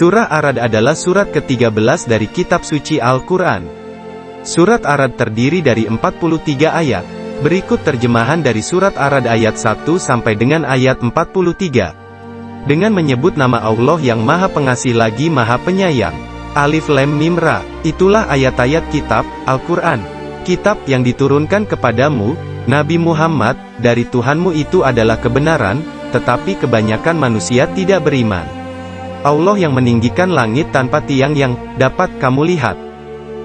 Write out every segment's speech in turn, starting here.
Surah Ar-Ra'd adalah surat ke-13 dari kitab suci Al-Quran. Surat Ar-Ra'd terdiri dari 43 ayat. Berikut terjemahan dari surat Ar-Ra'd ayat 1 sampai dengan ayat 43. Dengan menyebut nama Allah yang Maha Pengasih lagi Maha Penyayang. Alif Lam Mim Ra. Itulah ayat-ayat kitab Al-Quran. Kitab yang diturunkan kepadamu, Nabi Muhammad, dari Tuhanmu itu adalah kebenaran, tetapi kebanyakan manusia tidak beriman. Allah yang meninggikan langit tanpa tiang yang dapat kamu lihat.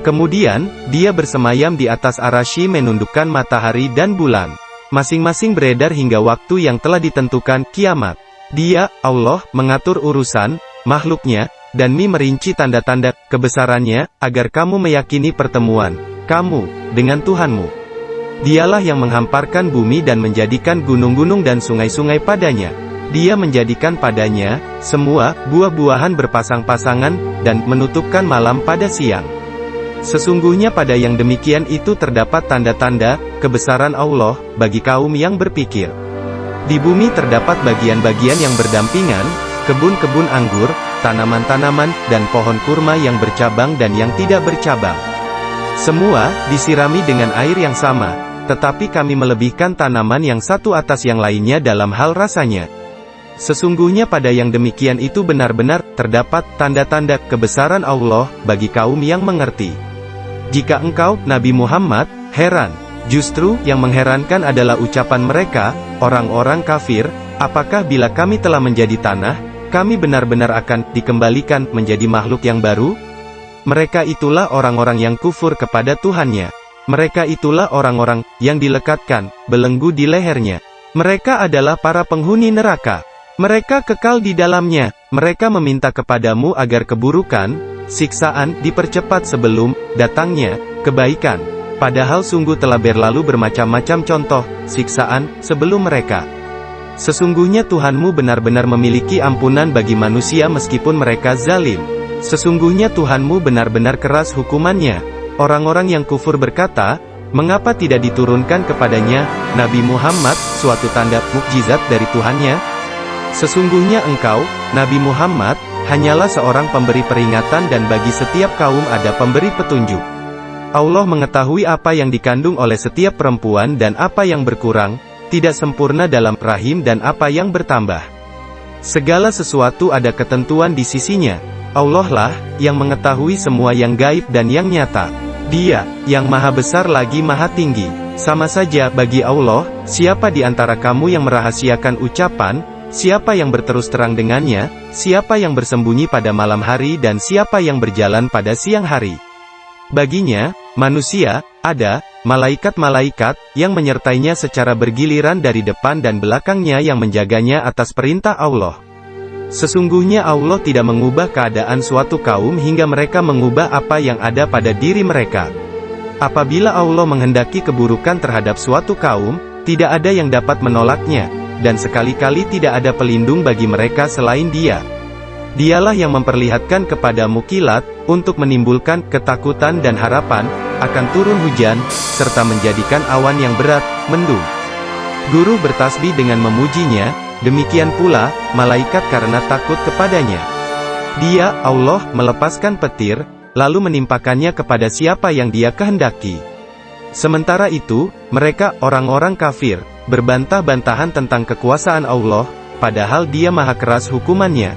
Kemudian, Dia bersemayam di atas Ar-Rasy menundukkan matahari dan bulan. Masing-masing beredar hingga waktu yang telah ditentukan, kiamat. Dia, Allah, mengatur urusan makhluknya, dan merinci tanda-tanda kebesarannya, agar kamu meyakini pertemuan kamu dengan Tuhanmu. Dialah yang menghamparkan bumi dan menjadikan gunung-gunung dan sungai-sungai padanya. Dia menjadikan padanya semua buah-buahan berpasang-pasangan, dan menutupkan malam pada siang. Sesungguhnya pada yang demikian itu terdapat tanda-tanda kebesaran Allah bagi kaum yang berpikir. Di bumi terdapat bagian-bagian yang berdampingan, kebun-kebun anggur, tanaman-tanaman, dan pohon kurma yang bercabang dan yang tidak bercabang. Semua disirami dengan air yang sama, tetapi kami melebihkan tanaman yang satu atas yang lainnya dalam hal rasanya. Sesungguhnya pada yang demikian itu benar-benar terdapat tanda-tanda kebesaran Allah bagi kaum yang mengerti. Jika engkau, Nabi Muhammad, heran, justru yang mengherankan adalah ucapan mereka, orang-orang kafir, apakah bila kami telah menjadi tanah, kami benar-benar akan dikembalikan menjadi makhluk yang baru? Mereka itulah orang-orang yang kufur kepada Tuhannya. Mereka itulah orang-orang yang dilekatkan belenggu di lehernya. Mereka adalah para penghuni neraka. Mereka kekal di dalamnya. Mereka meminta kepadamu agar keburukan, siksaan, dipercepat sebelum datangnya kebaikan. Padahal sungguh telah berlalu bermacam-macam contoh siksaan sebelum mereka. Sesungguhnya Tuhanmu benar-benar memiliki ampunan bagi manusia meskipun mereka zalim. Sesungguhnya Tuhanmu benar-benar keras hukumannya. Orang-orang yang kufur berkata, mengapa tidak diturunkan kepadanya, Nabi Muhammad, suatu tanda mukjizat dari Tuhannya? Sesungguhnya engkau, Nabi Muhammad, hanyalah seorang pemberi peringatan dan bagi setiap kaum ada pemberi petunjuk. Allah mengetahui apa yang dikandung oleh setiap perempuan dan apa yang berkurang, tidak sempurna dalam rahim dan apa yang bertambah. Segala sesuatu ada ketentuan di sisinya. Allah lah, yang mengetahui semua yang gaib dan yang nyata. Dia, yang maha besar lagi maha tinggi. Sama saja, bagi Allah, siapa di antara kamu yang merahasiakan ucapan, siapa yang berterus terang dengannya, siapa yang bersembunyi pada malam hari dan siapa yang berjalan pada siang hari. Baginya, manusia, ada, malaikat-malaikat, yang menyertainya secara bergiliran dari depan dan belakangnya yang menjaganya atas perintah Allah. Sesungguhnya Allah tidak mengubah keadaan suatu kaum hingga mereka mengubah apa yang ada pada diri mereka. Apabila Allah menghendaki keburukan terhadap suatu kaum, tidak ada yang dapat menolaknya, dan sekali-kali tidak ada pelindung bagi mereka selain Dia. Dialah yang memperlihatkan kepadamu kilat, untuk menimbulkan ketakutan dan harapan, akan turun hujan, serta menjadikan awan yang berat, mendung. Guru bertasbih dengan memujinya, demikian pula, malaikat karena takut kepadanya. Dia, Allah, melepaskan petir, lalu menimpakannya kepada siapa yang Dia kehendaki. Sementara itu, mereka, orang-orang kafir, berbantah-bantahan tentang kekuasaan Allah, padahal Dia maha keras hukumannya.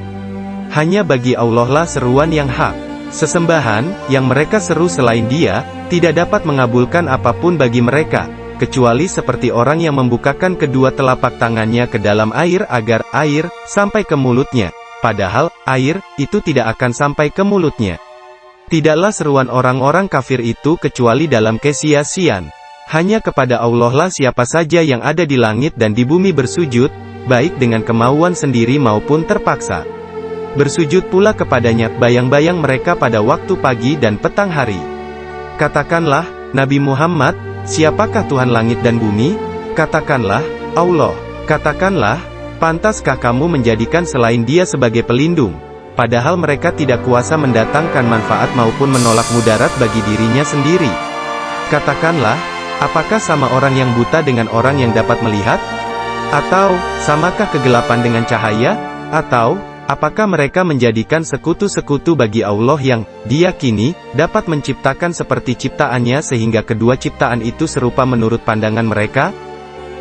Hanya bagi Allah lah seruan yang hak. Sesembahan, yang mereka seru selain Dia, tidak dapat mengabulkan apapun bagi mereka, kecuali seperti orang yang membukakan kedua telapak tangannya ke dalam air agar air sampai ke mulutnya, padahal air itu tidak akan sampai ke mulutnya. Tidaklah seruan orang-orang kafir itu kecuali dalam kesia-sian. Hanya kepada Allah lah siapa saja yang ada di langit dan di bumi bersujud, baik dengan kemauan sendiri maupun terpaksa. Bersujud pula kepadanya bayang-bayang mereka pada waktu pagi dan petang hari. Katakanlah, Nabi Muhammad, siapakah Tuhan langit dan bumi? Katakanlah, Allah. Katakanlah, pantaskah kamu menjadikan selain Dia sebagai pelindung? Padahal mereka tidak kuasa mendatangkan manfaat maupun menolak mudarat bagi dirinya sendiri. Katakanlah, apakah sama orang yang buta dengan orang yang dapat melihat? Atau, samakah kegelapan dengan cahaya? Atau, Apakah mereka menjadikan sekutu-sekutu bagi Allah yang diyakini dapat menciptakan seperti ciptaannya sehingga kedua ciptaan itu serupa menurut pandangan mereka?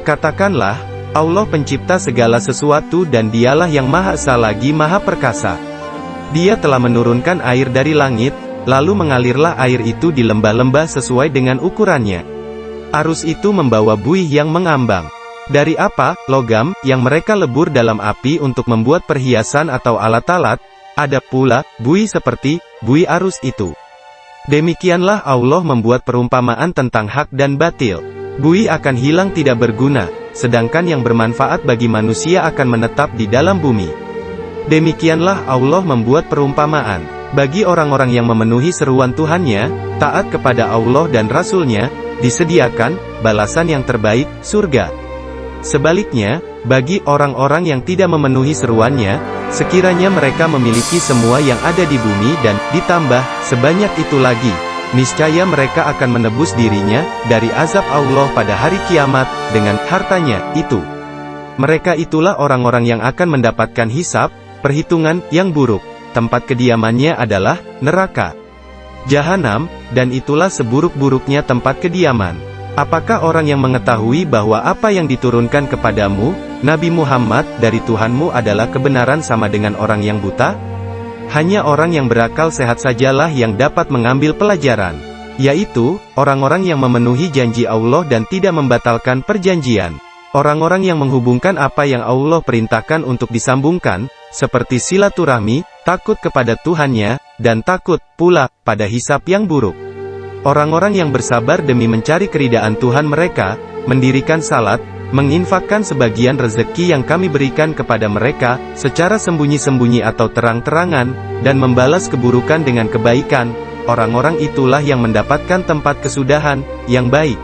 Katakanlah, Allah pencipta segala sesuatu dan Dialah yang Maha Esa lagi Maha Perkasa. Dia telah menurunkan air dari langit, lalu mengalirlah air itu di lembah-lembah sesuai dengan ukurannya. Arus itu membawa buih yang mengambang. Dari apa? Logam, yang mereka lebur dalam api untuk membuat perhiasan atau alat-alat. Ada pula, buih seperti buih arus itu. Demikianlah Allah membuat perumpamaan tentang hak dan batil. Buih akan hilang tidak berguna, sedangkan yang bermanfaat bagi manusia akan menetap di dalam bumi. Demikianlah Allah membuat perumpamaan. Bagi orang-orang yang memenuhi seruan Tuhannya, taat kepada Allah dan Rasul-Nya, disediakan balasan yang terbaik, surga. Sebaliknya, bagi orang-orang yang tidak memenuhi seruannya, sekiranya mereka memiliki semua yang ada di bumi dan ditambah sebanyak itu lagi, niscaya mereka akan menebus dirinya dari azab Allah pada hari kiamat dengan hartanya itu. Mereka itulah orang-orang yang akan mendapatkan hisab, perhitungan yang buruk. Tempat kediamannya adalah neraka Jahanam, dan itulah seburuk-buruknya tempat kediaman. Apakah orang yang mengetahui bahwa apa yang diturunkan kepadamu, Nabi Muhammad, dari Tuhanmu adalah kebenaran sama dengan orang yang buta? Hanya orang yang berakal sehat sajalah yang dapat mengambil pelajaran, yaitu, orang-orang yang memenuhi janji Allah dan tidak membatalkan perjanjian. Orang-orang yang menghubungkan apa yang Allah perintahkan untuk disambungkan, seperti silaturahmi, takut kepada Tuhannya, dan takut pula pada hisab yang buruk. Orang-orang yang bersabar demi mencari keridaan Tuhan mereka, mendirikan salat, menginfakkan sebagian rezeki yang kami berikan kepada mereka, secara sembunyi-sembunyi atau terang-terangan, dan membalas keburukan dengan kebaikan, orang-orang itulah yang mendapatkan tempat kesudahan, yang baik.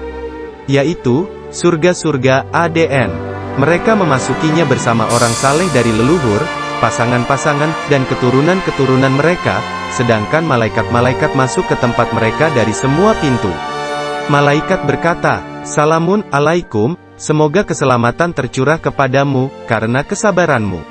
Yaitu, surga-surga ADN. Mereka memasukinya bersama orang saleh dari leluhur, pasangan-pasangan, dan keturunan-keturunan mereka, sedangkan malaikat-malaikat masuk ke tempat mereka dari semua pintu. Malaikat berkata, "Salamun alaikum, semoga keselamatan tercurah kepadamu, karena kesabaranmu."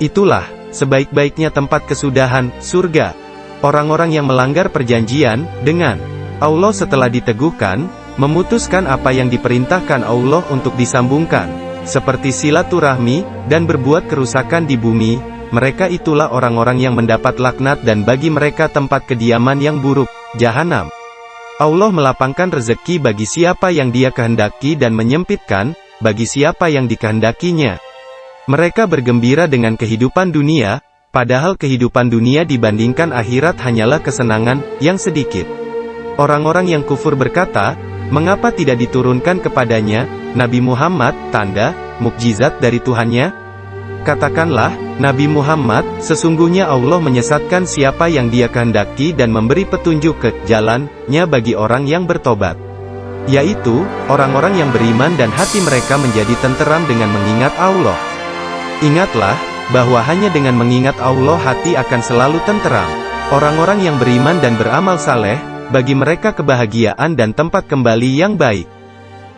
Itulah, sebaik-baiknya tempat kesudahan, surga. Orang-orang yang melanggar perjanjian, dengan Allah setelah diteguhkan, memutuskan apa yang diperintahkan Allah untuk disambungkan, seperti silaturahmi, dan berbuat kerusakan di bumi, mereka itulah orang-orang yang mendapat laknat dan bagi mereka tempat kediaman yang buruk, Jahanam. Allah melapangkan rezeki bagi siapa yang Dia kehendaki dan menyempitkan, bagi siapa yang dikehendakinya. Mereka bergembira dengan kehidupan dunia, padahal kehidupan dunia dibandingkan akhirat hanyalah kesenangan yang sedikit. Orang-orang yang kufur berkata, mengapa tidak diturunkan kepadanya, Nabi Muhammad, tanda, mukjizat dari Tuhannya? Katakanlah, Nabi Muhammad, sesungguhnya Allah menyesatkan siapa yang Dia kehendaki dan memberi petunjuk ke jalan-Nya bagi orang yang bertobat. Yaitu, orang-orang yang beriman dan hati mereka menjadi tenteram dengan mengingat Allah. Ingatlah, bahwa hanya dengan mengingat Allah hati akan selalu tenteram. Orang-orang yang beriman dan beramal saleh, bagi mereka kebahagiaan dan tempat kembali yang baik.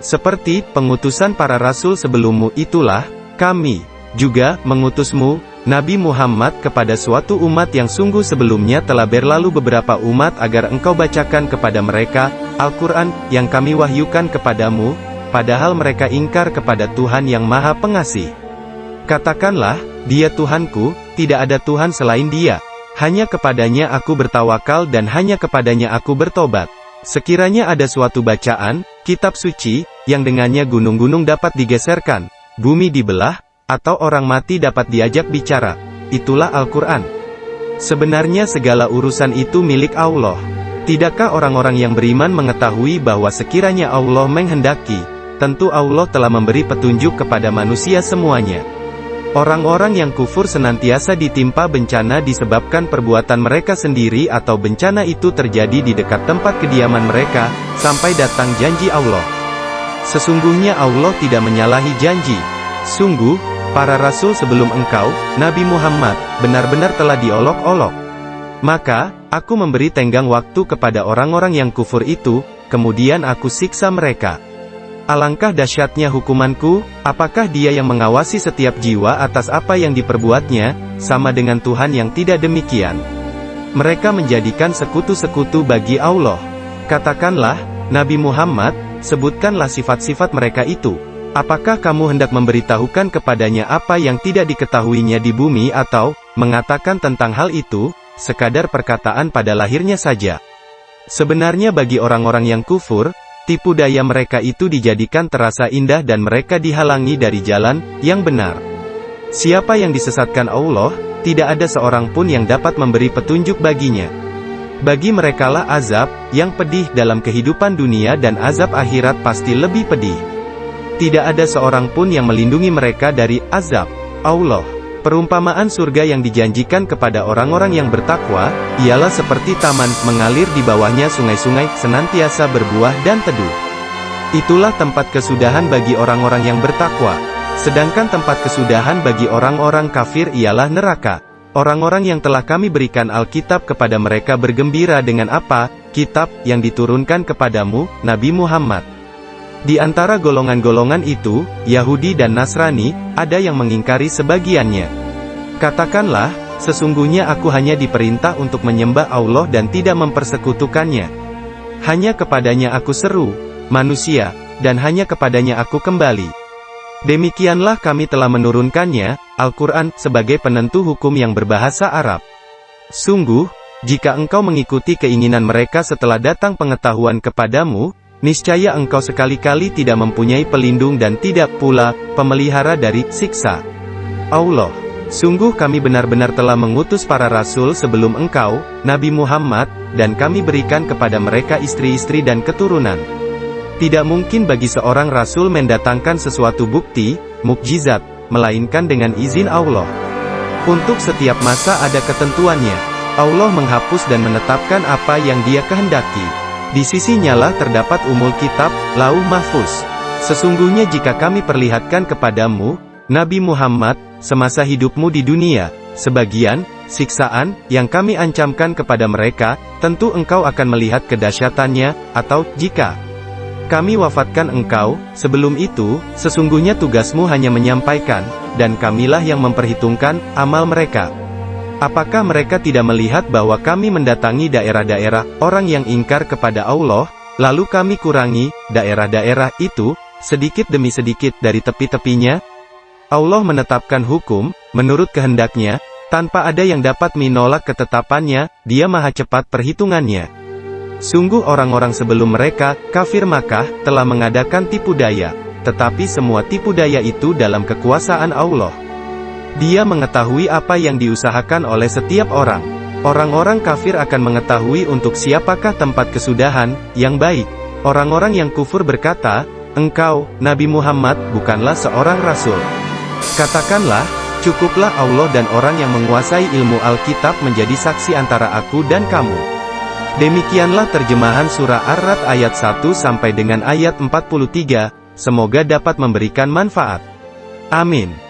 Seperti pengutusan para rasul sebelummu itulah, kami juga mengutusmu, Nabi Muhammad, kepada suatu umat yang sungguh sebelumnya telah berlalu beberapa umat agar engkau bacakan kepada mereka Al-Quran yang kami wahyukan kepadamu, padahal mereka ingkar kepada Tuhan yang Maha Pengasih. Katakanlah, Dia Tuhanku, tidak ada Tuhan selain Dia. Hanya kepadanya aku bertawakal dan hanya kepadanya aku bertobat. Sekiranya ada suatu bacaan, kitab suci, yang dengannya gunung-gunung dapat digeserkan, bumi dibelah, atau orang mati dapat diajak bicara, itulah Al-Quran. Sebenarnya segala urusan itu milik Allah. Tidakkah orang-orang yang beriman mengetahui bahwa sekiranya Allah menghendaki, tentu Allah telah memberi petunjuk kepada manusia semuanya. Orang-orang yang kufur senantiasa ditimpa bencana disebabkan perbuatan mereka sendiri atau bencana itu terjadi di dekat tempat kediaman mereka, sampai datang janji Allah. Sesungguhnya Allah tidak menyalahi janji. Sungguh, para rasul sebelum engkau, Nabi Muhammad, benar-benar telah diolok-olok. Maka, aku memberi tenggang waktu kepada orang-orang yang kufur itu, kemudian aku siksa mereka. Alangkah dahsyatnya hukumanku, apakah Dia yang mengawasi setiap jiwa atas apa yang diperbuatnya, sama dengan Tuhan yang tidak demikian. Mereka menjadikan sekutu-sekutu bagi Allah. Katakanlah, Nabi Muhammad, sebutkanlah sifat-sifat mereka itu. Apakah kamu hendak memberitahukan kepadanya apa yang tidak diketahuinya di bumi atau mengatakan tentang hal itu, sekadar perkataan pada lahirnya saja? Sebenarnya bagi orang-orang yang kufur, tipu daya mereka itu dijadikan terasa indah dan mereka dihalangi dari jalan yang benar. Siapa yang disesatkan Allah, tidak ada seorang pun yang dapat memberi petunjuk baginya. Bagi merekalah azab yang pedih dalam kehidupan dunia dan azab akhirat pasti lebih pedih. Tidak ada seorang pun yang melindungi mereka dari azab Allah. Perumpamaan surga yang dijanjikan kepada orang-orang yang bertakwa, ialah seperti taman, mengalir di bawahnya sungai-sungai, senantiasa berbuah dan teduh. Itulah tempat kesudahan bagi orang-orang yang bertakwa. Sedangkan tempat kesudahan bagi orang-orang kafir ialah neraka. Orang-orang yang telah kami berikan Alkitab kepada mereka bergembira dengan apa? Kitab yang diturunkan kepadamu, Nabi Muhammad. Di antara golongan-golongan itu, Yahudi dan Nasrani, ada yang mengingkari sebagiannya. Katakanlah, sesungguhnya aku hanya diperintah untuk menyembah Allah dan tidak mempersekutukannya. Hanya kepadanya aku seru, manusia, dan hanya kepadanya aku kembali. Demikianlah kami telah menurunkannya, Al-Quran, sebagai penentu hukum yang berbahasa Arab. Sungguh, jika engkau mengikuti keinginan mereka setelah datang pengetahuan kepadamu, niscaya engkau sekali-kali tidak mempunyai pelindung dan tidak pula pemelihara dari siksa Allah. Sungguh kami benar-benar telah mengutus para rasul sebelum engkau, Nabi Muhammad, dan kami berikan kepada mereka istri-istri dan keturunan. Tidak mungkin bagi seorang rasul mendatangkan sesuatu bukti, mukjizat, melainkan dengan izin Allah. Untuk setiap masa ada ketentuannya. Allah menghapus dan menetapkan apa yang Dia kehendaki. Di sisinya lah terdapat umul kitab, lauh mahfuz. Sesungguhnya jika kami perlihatkan kepadamu, Nabi Muhammad, semasa hidupmu di dunia, sebagian siksaan yang kami ancamkan kepada mereka, tentu engkau akan melihat kedahsyatannya, atau jika kami wafatkan engkau, sebelum itu, sesungguhnya tugasmu hanya menyampaikan, dan kamilah yang memperhitungkan amal mereka. Apakah mereka tidak melihat bahwa kami mendatangi daerah-daerah orang yang ingkar kepada Allah, lalu kami kurangi daerah-daerah itu, sedikit demi sedikit dari tepi-tepinya? Allah menetapkan hukum, menurut kehendaknya, tanpa ada yang dapat menolak ketetapannya, Dia maha cepat perhitungannya. Sungguh orang-orang sebelum mereka, kafir Makkah, telah mengadakan tipu daya, tetapi semua tipu daya itu dalam kekuasaan Allah. Dia mengetahui apa yang diusahakan oleh setiap orang. Orang-orang kafir akan mengetahui untuk siapakah tempat kesudahan yang baik. Orang-orang yang kufur berkata, engkau, Nabi Muhammad, bukanlah seorang rasul. Katakanlah, cukuplah Allah dan orang yang menguasai ilmu Alkitab menjadi saksi antara aku dan kamu. Demikianlah terjemahan surah Ar-Ra'd ayat 1 sampai dengan ayat 43, semoga dapat memberikan manfaat. Amin.